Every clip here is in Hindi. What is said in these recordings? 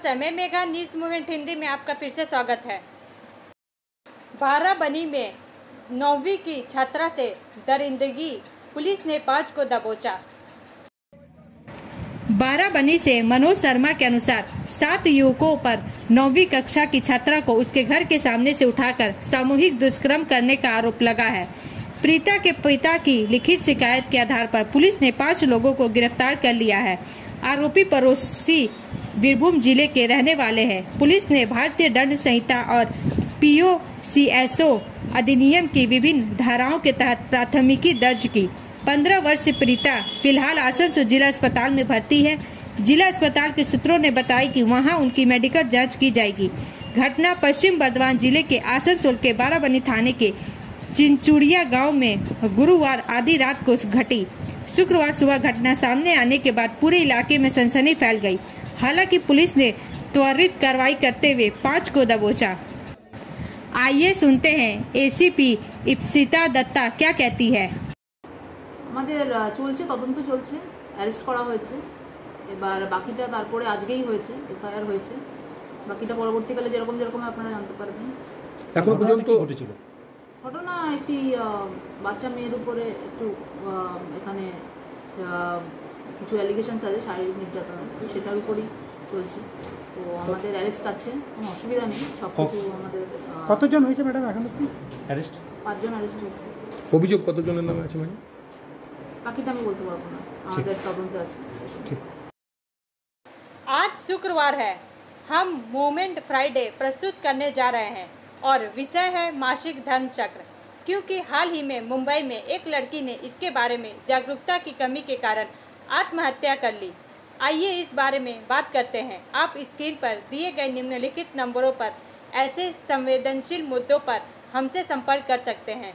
नमस्ते, मैं मेघा। न्यूज़ मूवमेंट हिंदी में आपका फिर से स्वागत है। बाराबंकी में 9वीं की छात्रा से दरिंदगी, पुलिस ने 5 को दबोचा। बाराबंकी से मनोज शर्मा के अनुसार 7 युवकों पर 9वीं कक्षा की छात्रा को उसके घर के सामने से उठाकर सामूहिक दुष्कर्म करने का आरोप लगा है। प्रीता के पिता की लिखित शिकायत के आधार पर पुलिस ने 5 लोगों को गिरफ्तार कर लिया है। आरोपी पड़ोसी बीरभूम जिले के रहने वाले हैं। पुलिस ने भारतीय दंड संहिता और पीओसीएसओ अधिनियम की विभिन्न धाराओं के तहत प्राथमिकी दर्ज की। 15 वर्षीय प्रीता फिलहाल आसनसोल जिला अस्पताल में भर्ती है। जिला अस्पताल के सूत्रों ने बताया कि वहां उनकी मेडिकल जांच की जाएगी। घटना पश्चिम बर्धमान जिले के आसनसोल के बाराबंकी थाने के चिंचुड़िया गांव में गुरुवार आधी रात को घटी। शुक्रवार सुबह घटना सामने आने के बाद पूरे इलाके में सनसनी फैल गई। हालांकि पुलिस ने त्वरित कार्रवाई करते हुए 5 को दबोचा। आइए सुनते हैं एसीपी इप्सिता दत्ता क्या कहती है। আমাদের চলছে তদন্ত চলছে, অ্যারেস্ট করা হয়েছে। এবার বাকিটা তারপরে আজকেই হয়েছে, এফআইআর হয়েছে। বাকিটা পরবর্তীকালে যেরকম যেরকম আপনারা জানতে পারবেন। এখন পর্যন্ত ঘটেছিল ঘটনা একটি বাচ্চা মেয়ের উপরে একটু এখানে কিছু অ্যালিগেশনস আছে শারীরিক নির্যাতন, তো সেটার উপরই চলছে। তো আমাদের অ্যারেস্ট আছে, কোনো অসুবিধা নেই। সবকিছু আমাদের কতজন হয়েছে ম্যাডাম এখন অবধি অ্যারেস্ট? 5 জন অ্যারেস্ট হয়েছে। অভিযোগ কতজনের নামে আছে ম্যাডাম? বাকিটা আমি বলতে পারবো না, আমাদের তদন্তে আছে। आज शुक्रवार है। हम मूवमेंट फ्राइडे प्रस्तुत करने जा रहे हैं और विषय है मासिक धर्म चक्र। क्योंकि हाल ही में मुंबई में एक लड़की ने इसके बारे में जागरूकता की कमी के कारण आत्महत्या कर ली। आइए इस बारे में बात करते हैं। आप स्क्रीन पर दिए गए निम्नलिखित नंबरों पर ऐसे संवेदनशील मुद्दों पर हमसे संपर्क कर सकते हैं।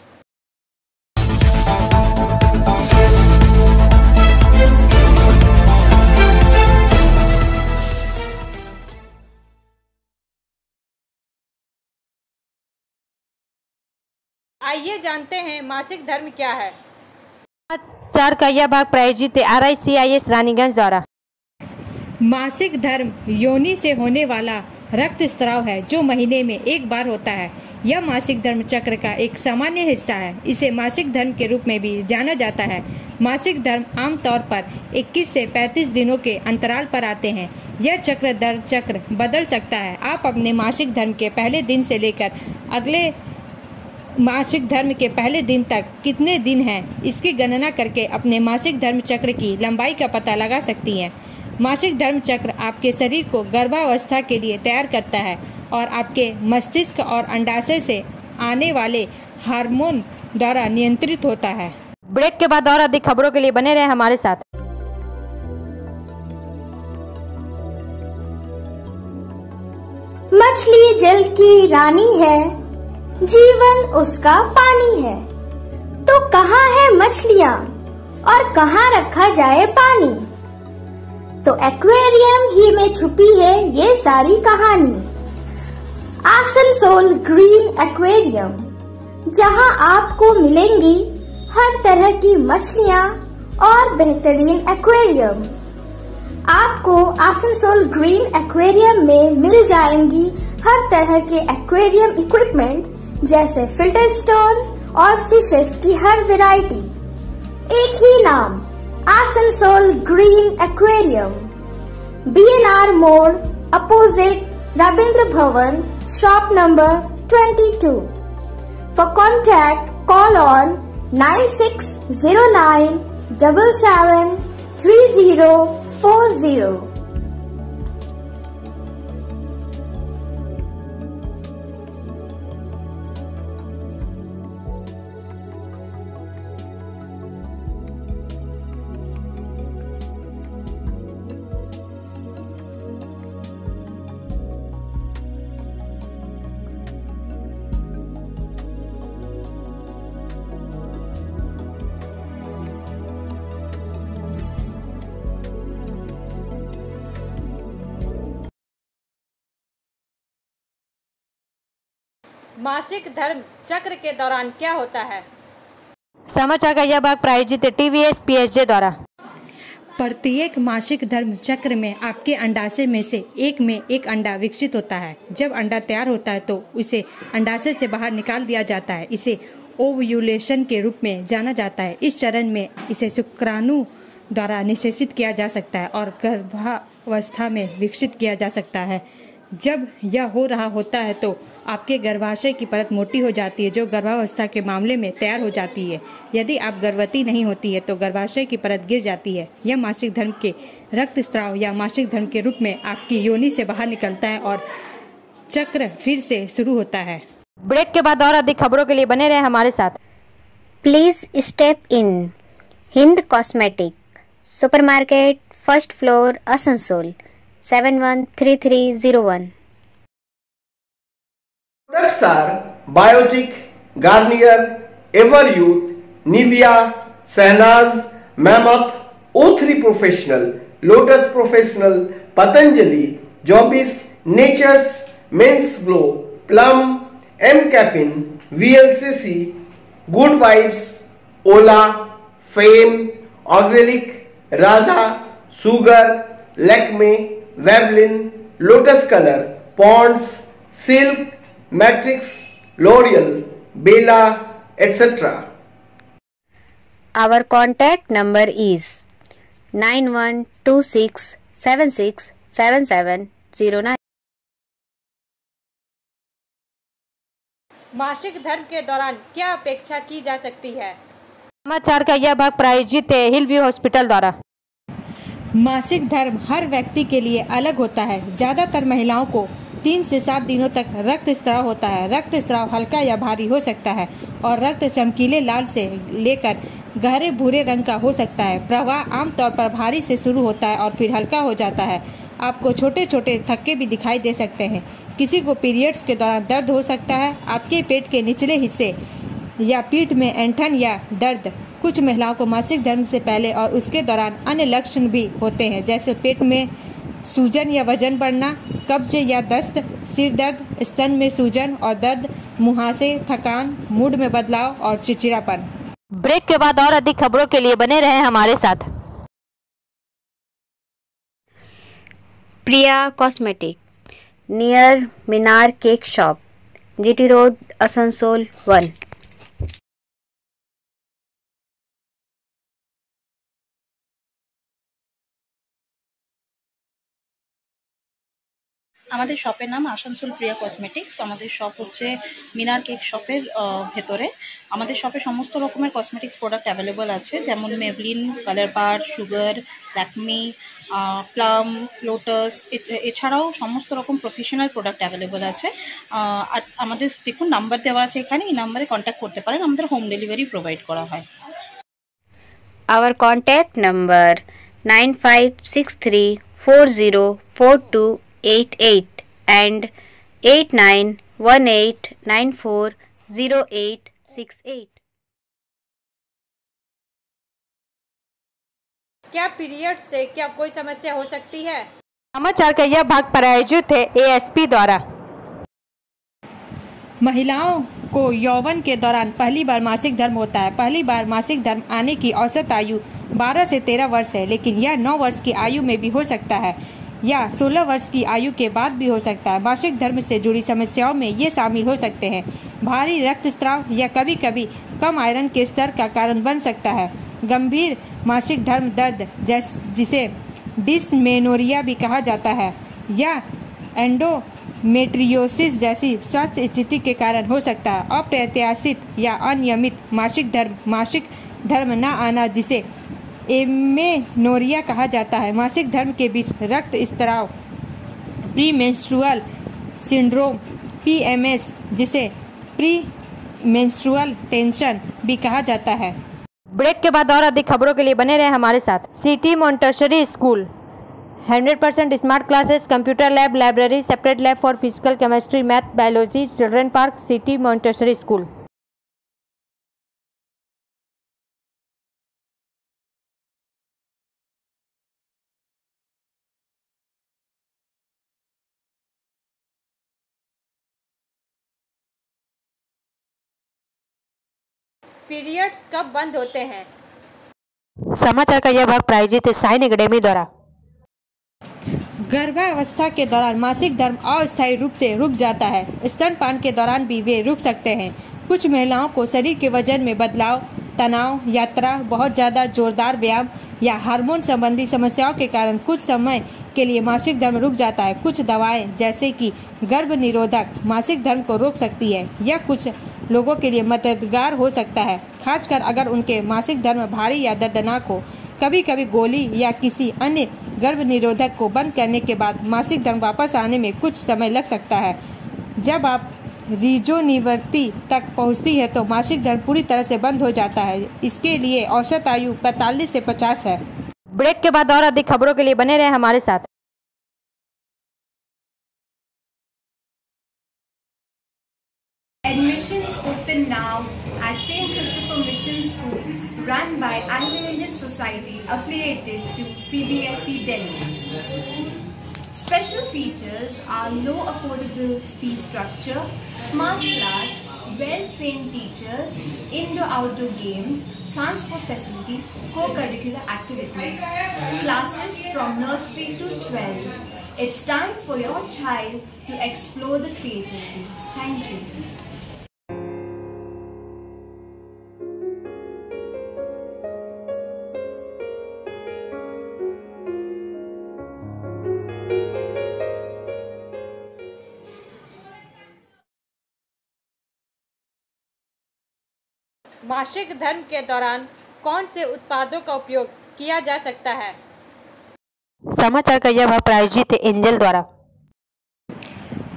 आइए जानते हैं मासिक धर्म क्या है। 4 का यह भाग प्रायोजित RICIS रानीगंज द्वारा। मासिक धर्म योनि से होने वाला रक्त स्राव है जो महीने में एक बार होता है। यह मासिक धर्म चक्र का एक सामान्य हिस्सा है। इसे मासिक धर्म के रूप में भी जाना जाता है। मासिक धर्म आमतौर पर 21 से 35 दिनों के अंतराल पर आते हैं। यह चक्र दर चक्र बदल सकता है। आप अपने मासिक धर्म के पहले दिन से लेकर अगले मासिक धर्म के पहले दिन तक कितने दिन हैं, इसकी गणना करके अपने मासिक धर्म चक्र की लंबाई का पता लगा सकती हैं। मासिक धर्म चक्र आपके शरीर को गर्भावस्था के लिए तैयार करता है और आपके मस्तिष्क और अंडाशय से आने वाले हार्मोन द्वारा नियंत्रित होता है। ब्रेक के बाद और अधिक खबरों के लिए बने रहे हमारे साथ। मछली जल की रानी है, जीवन उसका पानी है। तो कहाँ है मछलियाँ और कहाँ रखा जाए पानी? तो एक्वेरियम ही में छुपी है ये सारी कहानी। आसनसोल ग्रीन एक्वेरियम, जहाँ आपको मिलेंगी हर तरह की मछलियाँ और बेहतरीन एक्वेरियम। आपको आसनसोल ग्रीन एक्वेरियम में मिल जाएंगी हर तरह के एक्वेरियम इक्विपमेंट जैसे फिल्टर स्टोन और फिशेस की हर वैरायटी। एक ही नाम, आसनसोल ग्रीन एक्वेरियम। BNR मोड़ opposite Ravindra Bhavan, shop number 22। For contact call on 9609 77 3040। मासिक धर्म चक्र के दौरान क्या होता है? समाचार का यह भाग प्रायोजित TVS PSG द्वारा। प्रत्येक मासिक धर्म चक्र में आपके अंडाशय में से एक में एक अंडा विकसित होता है। जब अंडा तैयार होता है तो उसे अंडाशय से बाहर निकाल दिया जाता है। इसे ओव्यूलेशन के रूप में जाना जाता है। इस चरण में इसे शुक्राणु द्वारा निषेचित किया जा सकता है और गर्भावस्था में विकसित किया जा सकता है। जब यह हो रहा होता है तो आपके गर्भाशय की परत मोटी हो जाती है, जो गर्भावस्था के मामले में तैयार हो जाती है। यदि आप गर्भवती नहीं होती है तो गर्भाशय की परत गिर जाती है। यह मासिक धर्म के रक्तस्राव या मासिक धर्म के रूप में आपकी योनि से बाहर निकलता है और चक्र फिर से शुरू होता है। ब्रेक के बाद और अधिक खबरों के लिए बने रहे हमारे साथ। Please step in Hind cosmetic supermarket, first floor, Asansol, 713301. Products are Biotic, Garnier, Everyouth, Nivea, Sahnaz, Mammoth, O3 Professional, Lotus Professional, Patanjali, Jobis, Nature's, Men's Glow, Plum, M Caffeine, VLCC, Good Vibes, Ola, Fame, Oxalic, Radha, Sugar, Lakme, Vavlin, Lotus Color, Ponds, Silk, Matrix, L'Oreal, Bella, etc. Our contact number is 9126767709. मासिक धर्म के दौरान क्या अपेक्षा की जा सकती है? समाचार का यह भाग प्रायोजित है हिल व्यू हॉस्पिटल द्वारा। मासिक धर्म हर व्यक्ति के लिए अलग होता है। ज्यादातर महिलाओं को 3 से 7 दिनों तक रक्तस्राव होता है। रक्तस्राव हल्का या भारी हो सकता है और रक्त चमकीले लाल से लेकर गहरे भूरे रंग का हो सकता है। प्रवाह आमतौर पर भारी से शुरू होता है और फिर हल्का हो जाता है। आपको छोटे छोटे थक्के भी दिखाई दे सकते हैं। किसी को पीरियड्स के दौरान दर्द हो सकता है। आपके पेट के निचले हिस्से या पीठ में ऐंठन या दर्द। कुछ महिलाओं को मासिक धर्म से पहले और उसके दौरान अन्य लक्षण भी होते हैं, जैसे पेट में सूजन या वजन बढ़ना, कब्ज या दस्त, सिर दर्द, स्तन में सूजन और दर्द, मुहासे, थकान, मूड में बदलाव और चिड़चिड़ापन। ब्रेक के बाद और अधिक खबरों के लिए बने रहे हमारे साथ। Priya cosmetic near Minar cake shop, GT road, Asansol 1. আমাদের শপের নাম আসানসোল প্রিয়া কসমেটিক্স। আমাদের শপ হচ্ছে মিনার কেক শপের ভেতরে। আমাদের শপে সমস্ত রকমের কসমেটিক্স প্রোডাক্ট অ্যাভেলেবল আছে, যেমন মেবলিন, কালার বার, সুগার, ল্যাকমি, প্লাম, লোটাস, এছাড়াও সমস্ত রকম প্রফেশনাল প্রোডাক্ট অ্যাভেলেবল আছে। আর আমাদের দেখুন নাম্বার দেওয়া আছে এখানে, এই নাম্বারে কন্ট্যাক্ট করতে পারেন। আমাদের হোম ডেলিভারি প্রোভাইড করা হয়। Our contact number 9563404288 and 8918940868. क्या पीरियड से क्या कोई समस्या हो सकती है? समाचार का यह भाग प्रायोजित है एएसपी द्वारा। महिलाओं को यौवन के दौरान पहली बार मासिक धर्म होता है। पहली बार मासिक धर्म आने की औसत आयु 12 से 13 वर्ष है, लेकिन यह 9 वर्ष की आयु में भी हो सकता है या 16 वर्ष की आयु के बाद भी हो सकता है। मासिक धर्म से जुड़ी समस्याओं में ये शामिल हो सकते हैं: भारी रक्तस्राव या कभी कभी कम आयरन के स्तर का कारण बन सकता है। गंभीर मासिक धर्म दर्द, जिसे डिस्मेनोरिया भी कहा जाता है, या एंडोमेट्रियोसिस जैसी स्वास्थ्य स्थिति के कारण हो सकता है। अप्रत्याशित या अनियमित मासिक धर्म न आना, जिसे एमेनोरिया कहा जाता है। मासिक धर्म के बीच रक्त स्राव, प्री मेंस्ट्रुअल सिंड्रोम, PMS, जिसे प्री मेंस्ट्रुअल टेंशन भी कहा जाता है। ब्रेक के बाद और अधिक खबरों के लिए बने रहे हमारे साथ। City Montessori school 100% smart classes, computer lab, library, separate lab for physical, chemistry, math, biology, children park, city Montessori school. Periods कब बंद होते हैं? समाचार का यह भाग प्रायोजित है साइन एकेडमी द्वारा। गर्भावस्था के दौरान मासिक धर्म अस्थायी रूप से रुक जाता है। स्तनपान के दौरान भी वे रुक सकते हैं। कुछ महिलाओं को शरीर के वजन में बदलाव, तनाव, यात्रा, बहुत ज्यादा जोरदार व्यायाम या हार्मोन संबंधी समस्याओं के कारण कुछ समय के लिए मासिक धर्म रुक जाता है। कुछ दवाएं जैसे कि गर्भ निरोधक मासिक धर्म को रोक सकती है। यह कुछ लोगों के लिए मददगार हो सकता है, खासकर अगर उनके मासिक धर्म भारी या दर्दनाक हो। कभी कभी गोली या किसी अन्य गर्भ निरोधक को बंद करने के बाद मासिक धर्म वापस आने में कुछ समय लग सकता है। जब आप रीजोनिवर्ती तक पहुंचती है तो मासिक धर्म पूरी तरह से बंद हो जाता है। इसके लिए औसत आयु 45 से 50 है। ब्रेक के बाद और अधिक खबरों के लिए बने रहे हमारे साथ। Admissions open now at St. Christopher Mission School, run by Anglo-Indian Society affiliated to CBSE Delhi. Special features are low affordable fee structure, smart class, well-trained teachers, indoor-outdoor games, transport facility, co-curricular activities, classes from nursery to 12. It's time for your child to explore the creativity. Thank you. मासिक धर्म के दौरान कौन से उत्पादों का उपयोग किया जा सकता है? समाचार का यह भाग प्रायोजित है एंजल द्वारा।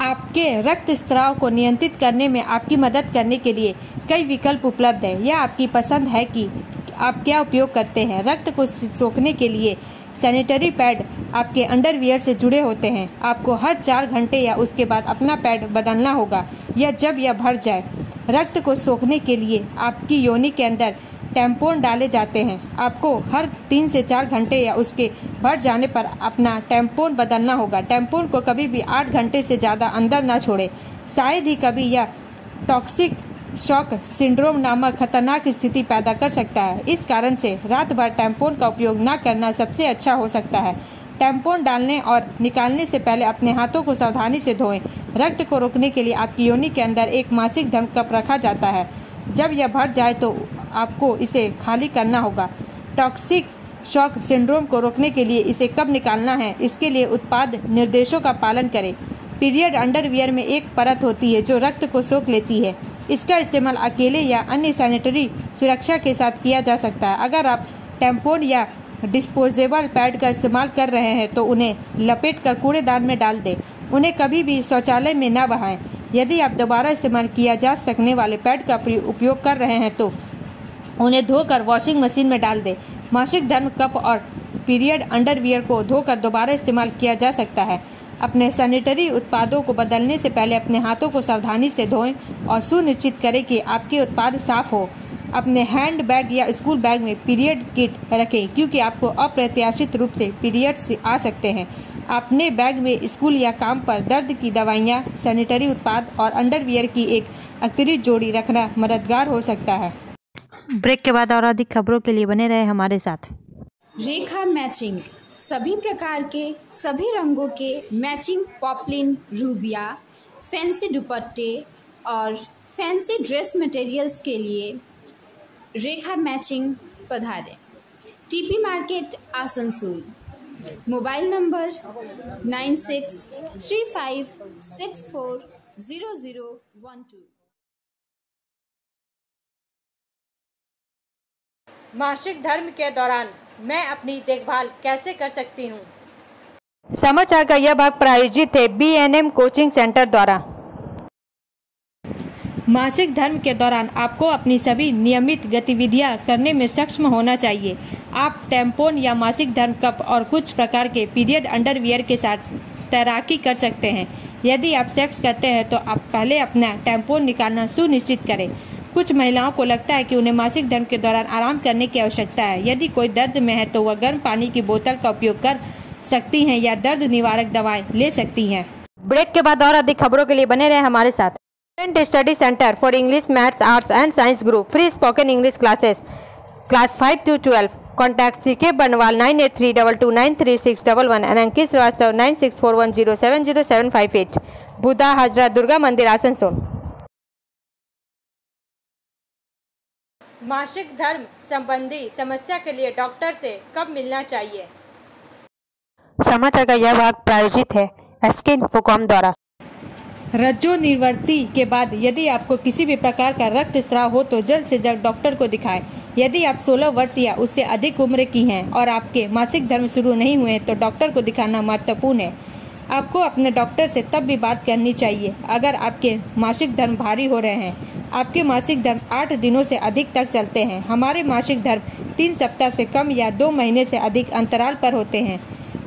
आपके रक्त स्राव को नियंत्रित करने में आपकी मदद करने के लिए कई विकल्प उपलब्ध है। यह आपकी पसंद है कि आप क्या उपयोग करते हैं। रक्त को सोखने के लिए सैनिटरी पैड आपके अंडरवियर से जुड़े होते हैं। आपको हर 4 घंटे या उसके बाद अपना पैड बदलना होगा या जब यह भर जाए। रक्त को सोखने के लिए आपकी योनि के अंदर टैम्पोन डाले जाते हैं। आपको हर 3 से 4 घंटे या उसके भर जाने पर अपना टैम्पोन बदलना होगा। टैम्पोन को कभी भी 8 घंटे से ज्यादा अंदर न छोड़े। शायद ही कभी यह टॉक्सिक शॉक सिंड्रोम नामक खतरनाक स्थिति पैदा कर सकता है। इस कारण से रात भर टैम्पोन का उपयोग न करना सबसे अच्छा हो सकता है। टैम्पोन डालने और निकालने से पहले अपने हाथों को सावधानी से धोएं। रक्त को रोकने के लिए आपकी योनि के अंदर एक मासिक धर्म कप रखा जाता है। जब यह भर जाए तो आपको इसे खाली करना होगा। टॉक्सिक शॉक सिंड्रोम को रोकने के लिए इसे कब निकालना है, इसके लिए उत्पाद निर्देशों का पालन करें। पीरियड अंडरवियर में एक परत होती है जो रक्त को सोख लेती है। इसका इस्तेमाल अकेले या अन्य सैनिटरी सुरक्षा के साथ किया जा सकता है। अगर आप टैम्पोन या डिस्पोजेबल पैड का इस्तेमाल कर रहे हैं तो उन्हें लपेट कर कूड़ेदान में डाल दें। उन्हें कभी भी शौचालय में न बहाएं। यदि आप दोबारा इस्तेमाल किया जा सकने वाले पैड का उपयोग कर रहे हैं तो उन्हें धोकर वॉशिंग मशीन में डाल दें। मासिक धर्म कप और पीरियड अंडरवियर को धोकर दोबारा इस्तेमाल किया जा सकता है। अपने सैनिटरी उत्पादों को बदलने से पहले अपने हाथों को सावधानी से धोएं और सुनिश्चित करें कि आपके उत्पाद साफ हो। अपने हैंड बैग या स्कूल बैग में पीरियड किट रखें क्योंकि आपको अप्रत्याशित रूप से पीरियड्स आ सकते हैं। अपने बैग में स्कूल या काम पर दर्द की दवाइयाँ, सैनिटरी उत्पाद और अंडरवियर की एक अतिरिक्त जोड़ी रखना मददगार हो सकता है। ब्रेक के बाद और अधिक खबरों के लिए बने रहे हमारे साथ। रेखा मैचिंग, सभी प्रकार के सभी रंगों के मैचिंग पॉपलिन, रूबिया, फैंसी दुपट्टे और फैंसी ड्रेस मटेरियल्स के लिए रेखा मैचिंग पधारें। TP market Asansol. Mobile number 9635640012। मासिक धर्म के दौरान मैं अपनी देखभाल कैसे कर सकती हूँ? समाचार का यह भाग प्रायोजित है BNM कोचिंग सेंटर द्वारा। मासिक धर्म के दौरान आपको अपनी सभी नियमित गतिविधियां करने में सक्षम होना चाहिए। आप टैम्पोन या मासिक धर्म कप और कुछ प्रकार के पीरियड अंडरवियर के साथ तैराकी कर सकते हैं। यदि आप सेक्स करते हैं तो आप पहले अपना टैम्पोन निकालना सुनिश्चित करें। कुछ महिलाओं को लगता है कि उन्हें मासिक धर्म के दौरान आराम करने की आवश्यकता है। यदि कोई दर्द में है तो वह गर्म पानी की बोतल का उपयोग कर सकती हैं या दर्द निवारक दवाएं ले सकती हैं। ब्रेक के बाद और अधिक खबरों के लिए बने रहे हमारे साथ। Study centre for English, maths, arts and science group free spoken English classes class 5 to 12 Contact CK Banwal 9832293611 and Ankit Srivastava 9641070758. बुधा हाजरा दुर्गा मंदिर आसनसोल। मासिक धर्म संबंधी समस्या के लिए डॉक्टर से कब मिलना चाहिए? समाचार का यह भाग प्रायोजित है SK Infocom द्वारा। रज्जो निवृत्ति के बाद यदि आपको किसी भी प्रकार का रक्तस्राव हो तो जल्द से जल्द डॉक्टर को दिखाएं। यदि आप 16 वर्ष या उससे अधिक उम्र की हैं और आपके मासिक धर्म शुरू नहीं हुए तो डॉक्टर को दिखाना महत्वपूर्ण है। आपको अपने डॉक्टर से तब भी बात करनी चाहिए अगर आपके मासिक धर्म भारी हो रहे हैं। आपके मासिक धर्म 8 दिनों से अधिक तक चलते हैं। हमारे मासिक धर्म 3 सप्ताह से कम या 2 महीने से अधिक अंतराल पर होते हैं।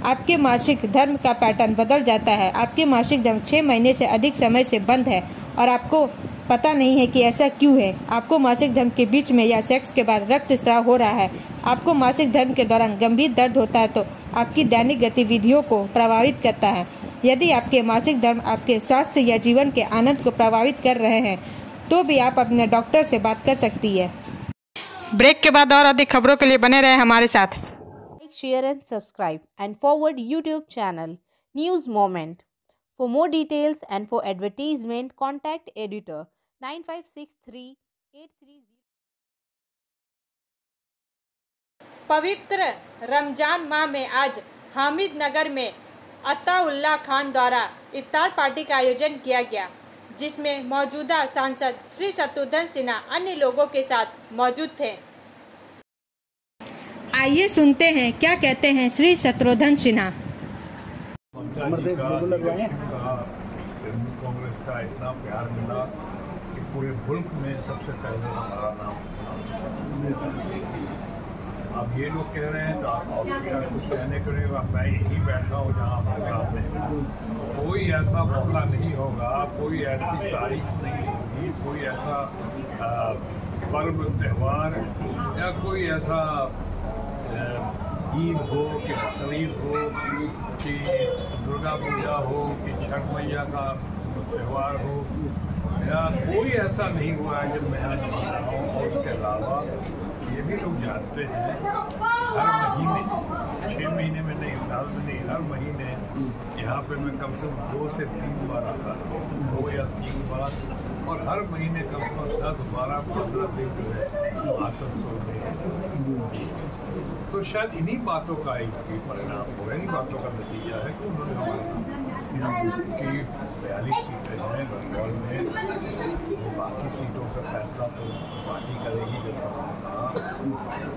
आपके मासिक धर्म का पैटर्न बदल जाता है। आपके मासिक धर्म 6 महीने से अधिक समय से बंद है और आपको पता नहीं है कि ऐसा क्यों है। आपको मासिक धर्म के बीच में या सेक्स के बाद रक्तस्राव हो रहा है। आपको मासिक धर्म के दौरान गंभीर दर्द होता है तो आपकी दैनिक गतिविधियों को प्रभावित करता है। यदि आपके मासिक धर्म आपके स्वास्थ्य या जीवन के आनंद को प्रभावित कर रहे हैं तो भी आप अपने डॉक्टर से बात कर सकती है। ब्रेक के बाद और अधिक खबरों के लिए बने रहे हमारे साथ। Share and subscribe and forward YouTube channel News Moment. For more details and for advertisement, contact editor 956383. पवित्र रमजान माह में आज हामिद नगर में अताउल्लाह खान द्वारा इफ्तार पार्टी का आयोजन किया गया, जिसमें मौजूदा सांसद श्री शत्रुघ्न सिन्हा अन्य लोगों के साथ मौजूद थे। आइए सुनते हैं क्या कहते हैं श्री शत्रुघ्न सिन्हा। कांग्रेस का इतना प्यार मिला कि पूरे मुल्क में सबसे पहले हमारा नाम। अब ये लोग कह रहे हैं तो आप शायद कुछ कहने के लिए मैं यहीं बैठा हूँ जहाँ हमारे सामने कोई ऐसा मौका नहीं होगा, कोई ऐसी तारीफ नहीं होगी, कोई ऐसा पर्व त्यौहार या कोई ऐसा ईद हो कि बकरीद हो कि दुर्गा पूजा हो कि छठ मैया का त्यौहार हो या कोई ऐसा नहीं हुआ है जब मैं आज जी रहा हूँ। और उसके अलावा ये भी लोग जानते हैं हर महीने 6 महीने में नहीं, साल में नहीं, हर महीने यहाँ पे मैं कम से कम 2 से 3 बार आता हूँ, 2 या 3 बार, और हर महीने कम से कम 10, 12, 15 दिन जो है आसनसोल में। तो शायद इन्हीं बातों का एक परिणाम हो, इन्हीं बातों का नतीजा है कि उन्होंने हमारे की 42 सीटें हैं बंगाल में। तो बाकी सीटों का फैसला तो पार्टी करेगी। जैसा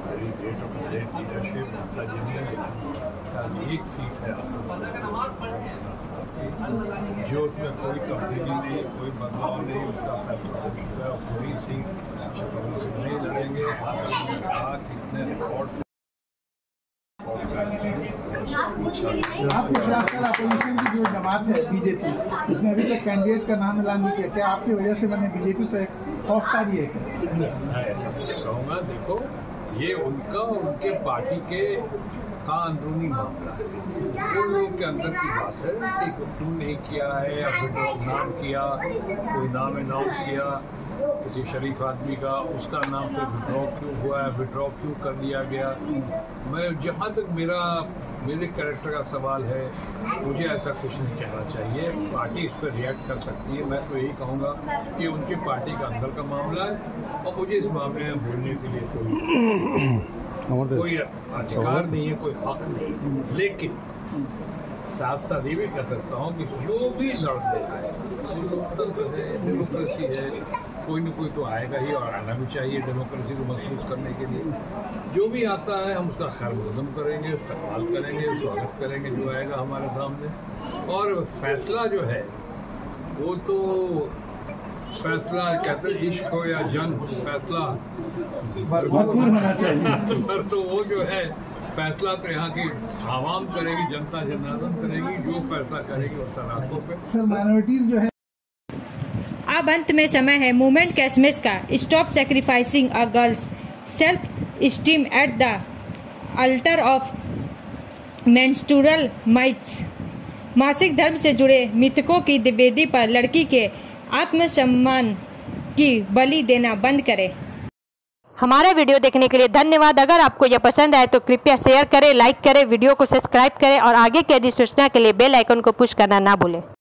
very great of great leadership Mamata ji ने, लेकिन एक सीट है आसनसोल जो उसमें कोई तब्दीली नहीं, कोई बदलाव नहीं, उसका फैसला हो चुका है। कोई सीट शत्रुघ्न सिन्हा नहीं लड़ेंगे। कहा कितने रिकॉर्ड आपके खिलाफ सर अपोजिशन की जो जमात है बीजेपी, उसमें अभी तक कैंडिडेट का नाम ऐलान नहीं किया, क्या आपकी वजह से मैंने बीजेपी पर एक खौफदारी है? मैं ऐसा कुछ कहूँगा, देखो ये उनका और उनके पार्टी के का अंदरूनी मामला है, उन लोगों के अंदर की बात है कि तुम नहीं किया है या विड्रॉ नाम किया, कोई नाम अनाउंस किया किसी शरीफ आदमी का, उसका नाम पे विड्रॉ क्यों हुआ है, विड्रॉ क्यों कर दिया गया। मैं जहाँ तक मेरे कैरेक्टर का सवाल है, मुझे ऐसा कुछ नहीं कहना चाहिए। पार्टी इस पर रिएक्ट कर सकती है। मैं तो यही कहूँगा कि उनकी पार्टी का अंदर का मामला है और मुझे इस मामले में बोलने के लिए कोई अधिकार नहीं है, कोई हक नहीं है। लेकिन साथ साथ ये भी कह सकता हूँ कि जो भी लड़ते आए, लोकतंत्र है, डेमोक्रेसी है, कोई न कोई तो आएगा ही और आना भी चाहिए डेमोक्रेसी को मजबूत करने के लिए। जो भी आता है हम उसका खैर मकदम करेंगे, इस्तेमाल करेंगे, स्वागत करेंगे जो आएगा हमारे सामने। और फैसला जो है वो तो फैसला कहते हैं इश्क हो या जंग, फैसला भरपूर होना चाहिए। पर तो वो जो है फैसला तो यहाँ की आवाम करेगी, जनता जनार्दन करेगी, जो फैसला करेगी वो सलाखों पे। सर माइनॉरिटीज जो है। अब अंत में समय है मूवमेंट का एसएमएस का। Stop sacrificing a girls self esteem at the altar of menstrual myths. मासिक धर्म से जुड़े मिथकों की वेदी पर लड़की के आत्मसम्मान की बलि देना बंद करें। हमारा वीडियो देखने के लिए धन्यवाद। अगर आपको यह पसंद आए तो कृपया शेयर करें, लाइक करें, वीडियो को सब्सक्राइब करें और आगे की अधिसूचना के लिए बेल आइकन को पुश करना ना भूलें।